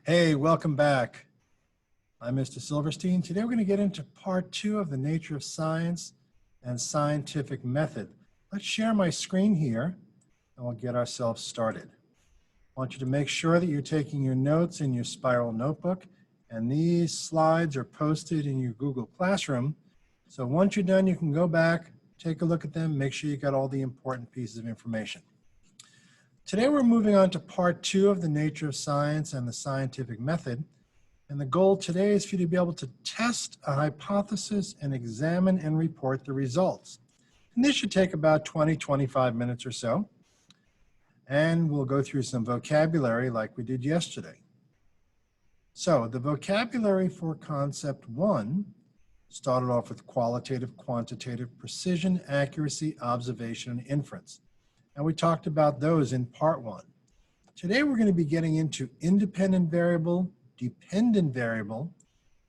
Hey, welcome back. I'm Mr. Silverstein. Today we're going to get into part 2 of the nature of science and scientific method. Let's share my screen here and we'll get ourselves started. I want you to make sure that you're taking your notes in your spiral notebook, and these slides are posted in your Google Classroom. So once you're done, you can go back, take a look at them, make sure you got all the important pieces of information. Today we're moving on to part 2 of the nature of science and the scientific method. And the goal today is for you to be able to test a hypothesis and examine and report the results. And this should take about 20-25 minutes or so. And we'll go through some vocabulary like we did yesterday. So the vocabulary for concept 1 started off with qualitative, quantitative, precision, accuracy, observation, and inference. And we talked about those in part 1. Today we're going to be getting into independent variable, dependent variable,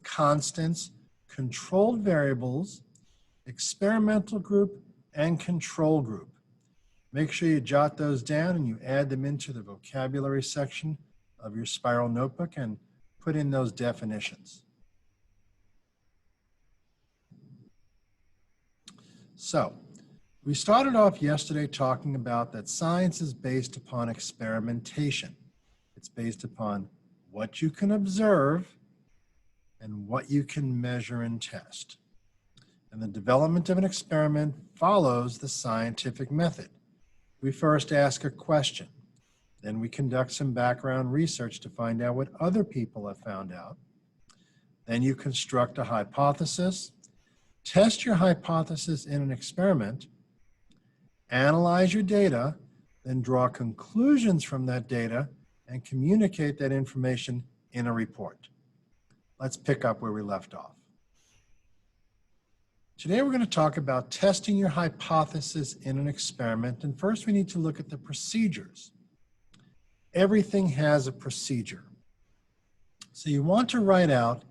constants, controlled variables, experimental group, and control group. Make sure you jot those down and you add them into the vocabulary section of your spiral notebook and put in those definitions. So, we started off yesterday talking about that science is based upon experimentation. It's based upon what you can observe and what you can measure and test. And the development of an experiment follows the scientific method. We first ask a question, then we conduct some background research to find out what other people have found out. Then you construct a hypothesis, test your hypothesis in an experiment, analyze your data, then draw conclusions from that data and communicate that information in a report. Let's pick up where we left off. Today we're going to talk about testing your hypothesis in an experiment, and first we need to look at the procedures. Everything has a procedure. So you want to write out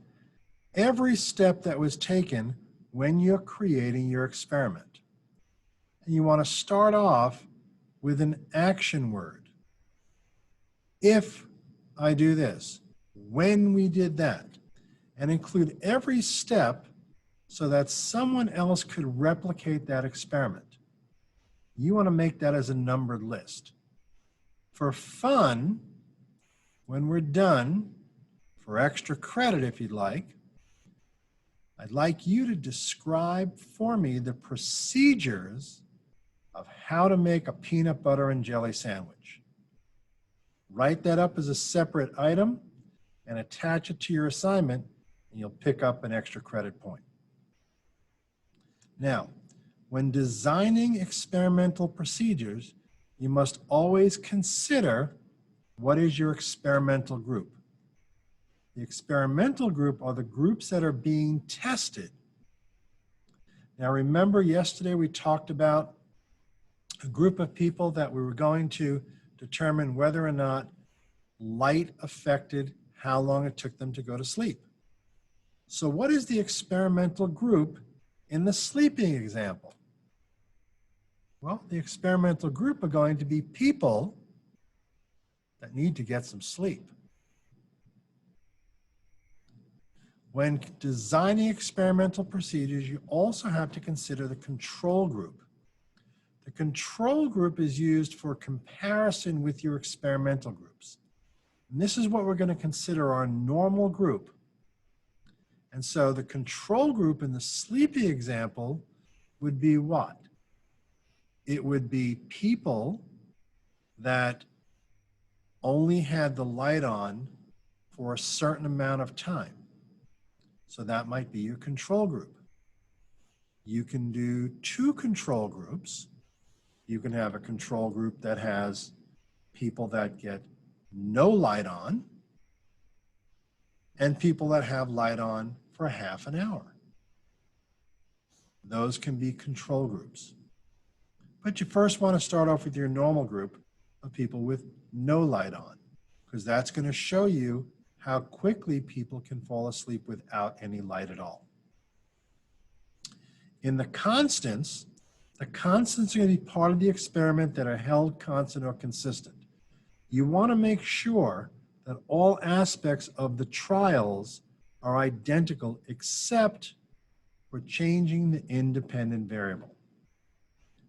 every step that was taken when you're creating your experiment. And you want to start off with an action word. If I do this, when we did that, and include every step so that someone else could replicate that experiment. You want to make that as a numbered list. For fun, when we're done, for extra credit if you'd like, I'd like you to describe for me the procedures of how to make a peanut butter and jelly sandwich. Write that up as a separate item and attach it to your assignment, and you'll pick up an extra credit point. Now, when designing experimental procedures, you must always consider what is your experimental group. The experimental group are the groups that are being tested. Now remember, yesterday we talked about a group of people that we were going to determine whether or not light affected how long it took them to go to sleep. So what is the experimental group in the sleeping example? Well, the experimental group are going to be people that need to get some sleep. When designing experimental procedures, you also have to consider the control group. The control group is used for comparison with your experimental groups. And this is what we're going to consider our normal group. And so the control group in the sleepy example would be what? It would be people that only had the light on for a certain amount of time. So that might be your control group. You can do 2 control groups. You can have a control group that has people that get no light on and people that have light on for half an hour. Those can be control groups. But you first want to start off with your normal group of people with no light on, because that's going to show you how quickly people can fall asleep without any light at all. In the constants are going to be part of the experiment that are held constant or consistent. You want to make sure that all aspects of the trials are identical except for changing the independent variable.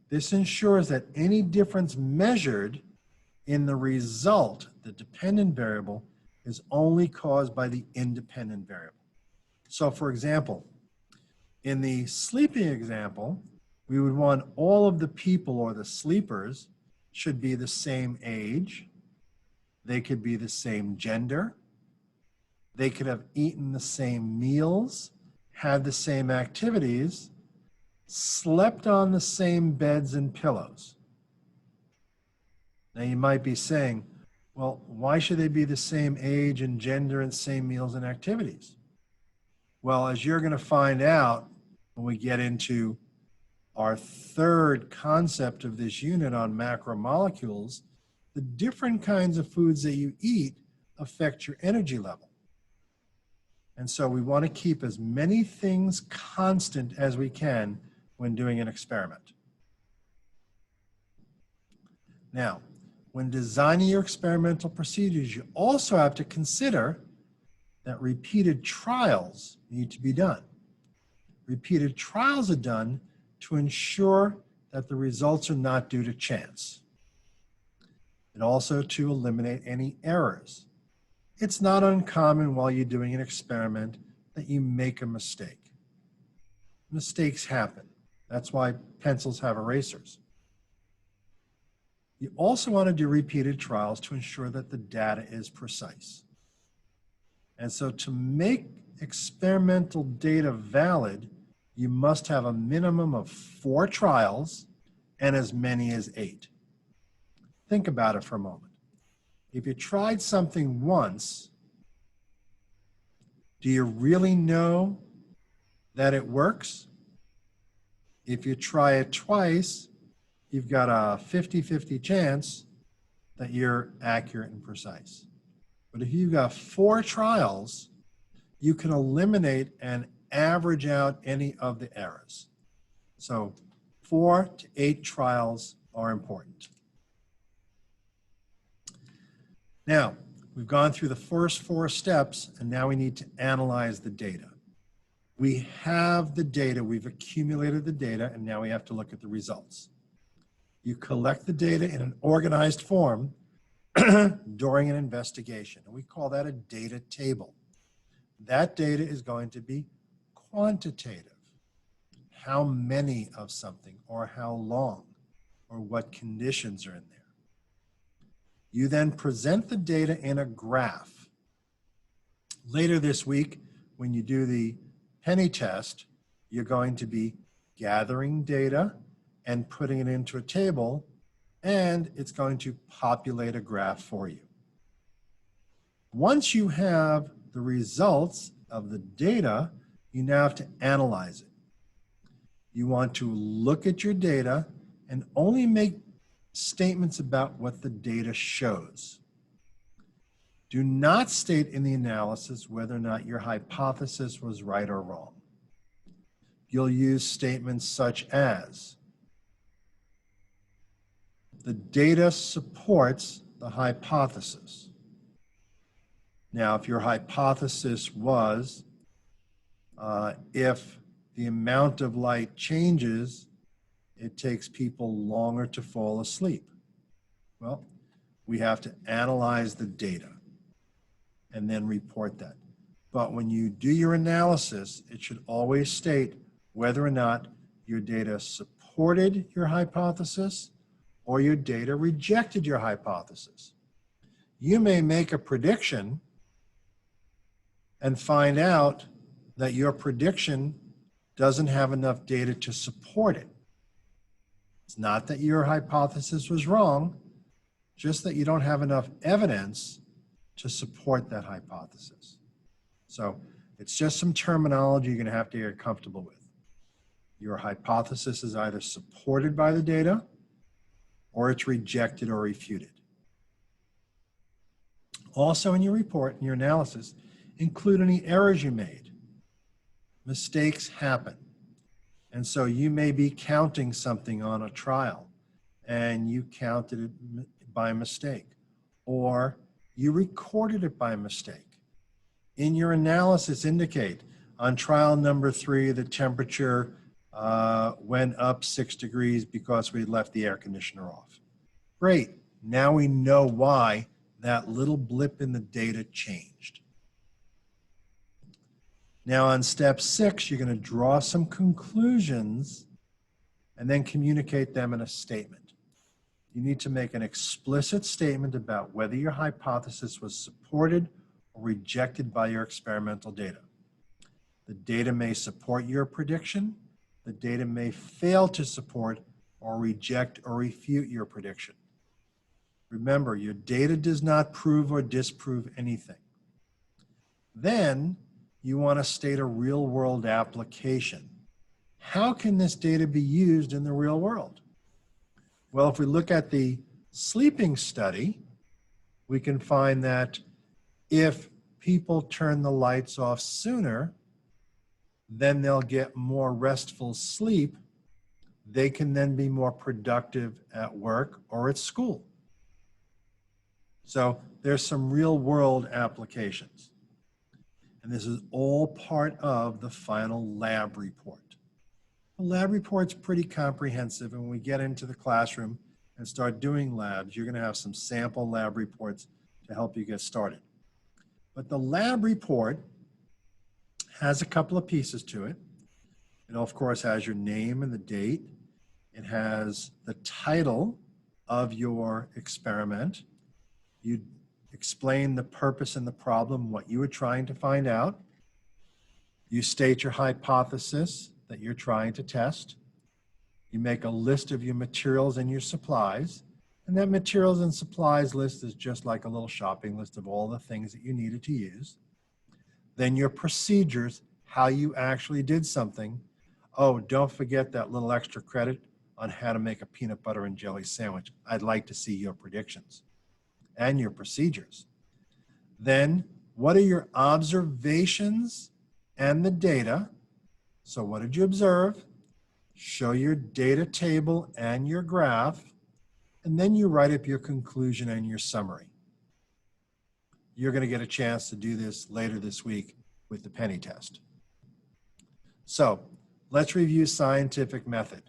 This ensures that any difference measured in the result, the dependent variable, is only caused by the independent variable. So for example, in the sleeping example, we would want all of the people or the sleepers should be the same age. They could be the same gender. They could have eaten the same meals, had the same activities, slept on the same beds and pillows. Now you might be saying, well, why should they be the same age and gender and same meals and activities? Well, as you're going to find out when we get into our third concept of this unit on macromolecules, the different kinds of foods that you eat affect your energy level. And so we want to keep as many things constant as we can when doing an experiment. Now, when designing your experimental procedures, you also have to consider that repeated trials need to be done. Repeated trials are done to ensure that the results are not due to chance, and also to eliminate any errors. It's not uncommon while you're doing an experiment that you make a mistake. Mistakes happen. That's why pencils have erasers. You also want to do repeated trials to ensure that the data is precise. And so to make experimental data valid, you must have a minimum of 4 trials and as many as 8. Think about it for a moment. If you tried something once, do you really know that it works? If you try it twice, you've got a 50-50 chance that you're accurate and precise. But if you've got 4 trials, you can eliminate and average out any of the errors. So 4 to 8 trials are important. Now, we've gone through the first 4 steps, and now we need to analyze the data. We have the data, we've accumulated the data, and now we have to look at the results. You collect the data in an organized form during an investigation, and we call that a data table. That data is going to be quantitative. How many of something, or how long, or what conditions are in there. You then present the data in a graph. Later this week, when you do the penny test, you're going to be gathering data and putting it into a table, and it's going to populate a graph for you. Once you have the results of the data, you now have to analyze it. You want to look at your data and only make statements about what the data shows. Do not state in the analysis whether or not your hypothesis was right or wrong. You'll use statements such as, the data supports the hypothesis. Now, if your hypothesis was, if the amount of light changes, it takes people longer to fall asleep. Well, we have to analyze the data and then report that. But when you do your analysis, it should always state whether or not your data supported your hypothesis or your data rejected your hypothesis. You may make a prediction and find out that your prediction doesn't have enough data to support it. It's not that your hypothesis was wrong, just that you don't have enough evidence to support that hypothesis. So it's just some terminology you're going to have to get comfortable with. Your hypothesis is either supported by the data or it's rejected or refuted. Also in your report, in your analysis, include any errors you made. Mistakes happen. And so you may be counting something on a trial and you counted it by mistake. Or You recorded it by mistake. In your analysis, indicate on trial number 3, the temperature went up 6 degrees because we left the air conditioner off. Great. Now we know why that little blip in the data changed. Now on step 6, you're going to draw some conclusions and then communicate them in a statement. You need to make an explicit statement about whether your hypothesis was supported or rejected by your experimental data. The data may support your prediction. The data may fail to support or reject or refute your prediction. Remember, your data does not prove or disprove anything. Then you want to state a real-world application. How can this data be used in the real world? Well, if we look at the sleeping study, we can find that if people turn the lights off sooner, then they'll get more restful sleep. They can then be more productive at work or at school. So there's some real world applications. And this is all part of the final lab report. The lab report's pretty comprehensive, and when we get into the classroom and start doing labs, you're going to have some sample lab reports to help you get started. But the lab report has a couple of pieces to it. It, of course, has your name and the date. It has the title of your experiment. You explain the purpose and the problem, what you were trying to find out. You state your hypothesis that you're trying to test. You make a list of your materials and your supplies. And that materials and supplies list is just like a little shopping list of all the things that you needed to use. Then your procedures, how you actually did something. Oh, don't forget that little extra credit on how to make a peanut butter and jelly sandwich. I'd like to see your predictions and your procedures. Then, what are your observations and the data? So what did you observe? Show your data table and your graph, and then you write up your conclusion and your summary. You're going to get a chance to do this later this week with the penny test. So let's review scientific method.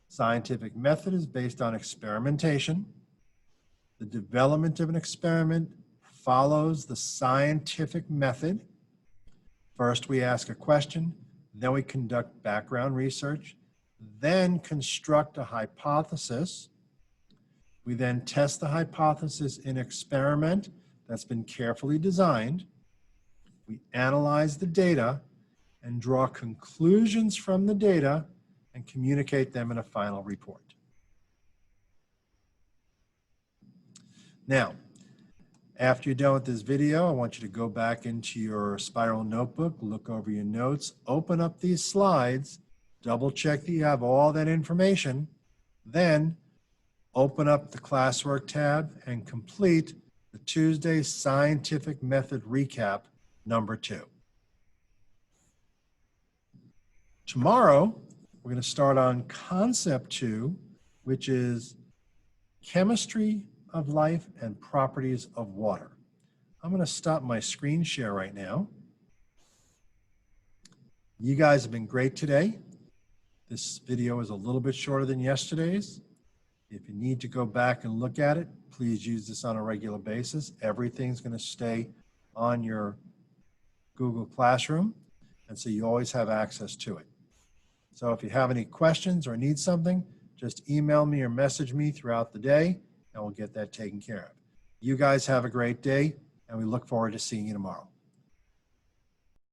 Scientific method is based on experimentation. The development of an experiment follows the scientific method. First, we ask a question, then we conduct background research, then construct a hypothesis. We then test the hypothesis in an experiment that's been carefully designed. We analyze the data and draw conclusions from the data and communicate them in a final report. Now, after you're done with this video, I want you to go back into your spiral notebook, look over your notes, open up these slides, double check that you have all that information, then open up the classwork tab and complete the Tuesday Scientific Method Recap number 2. Tomorrow, we're going to start on concept 2, which is chemistry of life and properties of water. I'm going to stop my screen share right now. You guys have been great today. This video is a little bit shorter than yesterday's. If you need to go back and look at it, please use this on a regular basis. Everything's going to stay on your Google Classroom, and so you always have access to it. So if you have any questions or need something, just email me or message me throughout the day, and we'll get that taken care of. You guys have a great day, and we look forward to seeing you tomorrow.